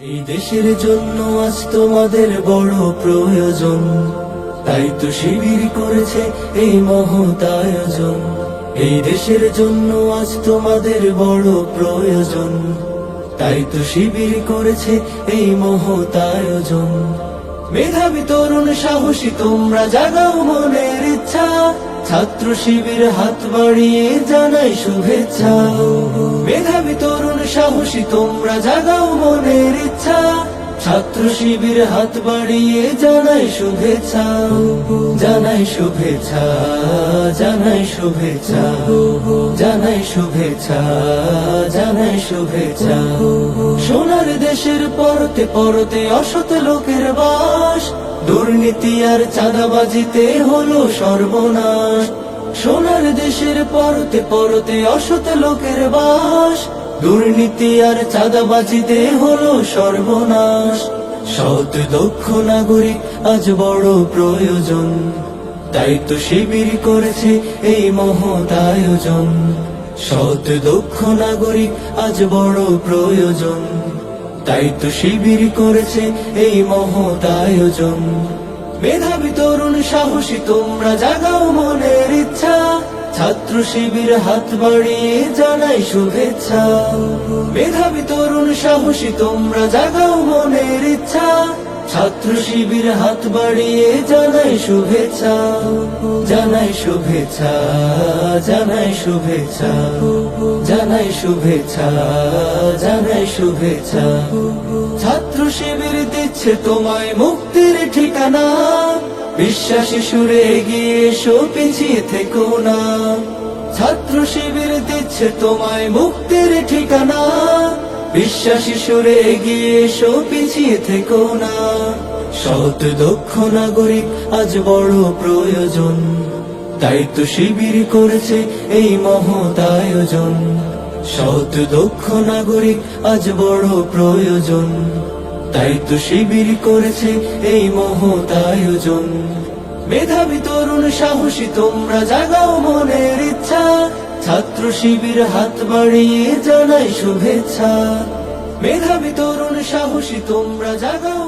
এই দেশের জন্য আজ তোমাদের বড় প্রয়োজন, তাই তো শিবির করেছে এই মহৎ আয়োজন। এই দেশের জন্য আজ তোমাদের বড় প্রয়োজন, তাই তো শিবির করেছে এই মহৎ আয়োজন। মেধাবী তরুণ সাহসী তোমরা জাগাও মনের ইচ্ছা, ছাত্র শিবির হাত বাড়িয়ে জানাই শুভেচ্ছা। মেধাবী তরুণ সাহসী তোমরা জাগাও মনের ইচ্ছা, ছাত্র শিবির হাত বাড়িয়ে জানাই শুভেচ্ছা। জানাই শুভেচ্ছা, জানাই শুভেচ্ছা, জানাই শুভেচ্ছা, জানাই শুভেচ্ছা। সোনার দেশের পরতে পরতে অসৎ লোকের বাস, দুর্নীতি আর চাঁদাবাজিতে হলো সর্বনাশ। সোনার দেশের পরতে পরতে অসৎ লোকের বাস, দুর্নীতি আর চাঁদাবাজিতে হলো সর্বনাশ। সৎ দক্ষ নাগরিক আজ বড় প্রয়োজন, তাই তো শিবির করেছে এই মহৎ আয়োজন। সৎ দক্ষ নাগরিক আজ বড় প্রয়োজন, তাই তো শিবির করেছে এই মহৎ আয়োজন। মেধাবী তরুণ সাহসী তোমরা জাগাও মনের ইচ্ছা, ছাত্র শিবির হাত বাড়িয়ে জানাই শুভেচ্ছা। মেধাবী তরুণ সাহসী তোমরা জাগাও মনের ইচ্ছা, ছাত্র শিবির হাত বাড়িয়ে জানাই শুভেচ্ছা। জানাই শুভেচ্ছা, জানাই শুভেচ্ছা, জানাই শুভেচ্ছা, জানাই শুভেচ্ছা। ছাত্র শিবির দিচ্ছে তোমায় মুক্তির ঠিকানা, বিশ্বাসী সুরে এগিয়ে এসো পিছিয়ে থেকো না। ছাত্র শিবির দিচ্ছে তোমায় মুক্তির ঠিকানা, বিশ্বাসী সুরে এগিয়ে এসো পিছিয়ে থেকো না। সৎ দক্ষ নাগরিক আজ বড় প্রয়োজন, তাই তো শিবির করেছে এই মহৎ আয়োজন। সৎ দক্ষ নাগরিক আজ বড় প্রয়োজন, তাই তো শিবির করেছে এই মহৎ আয়োজন। মেধাবী তরুণ সাহসী তোমরা জাগাও মনের ইচ্ছা, ছাত্র শিবির হাত বাড়িয়ে জানাই শুভেচ্ছা। মেধাবী তরুণ সাহসী তোমরা জাগাও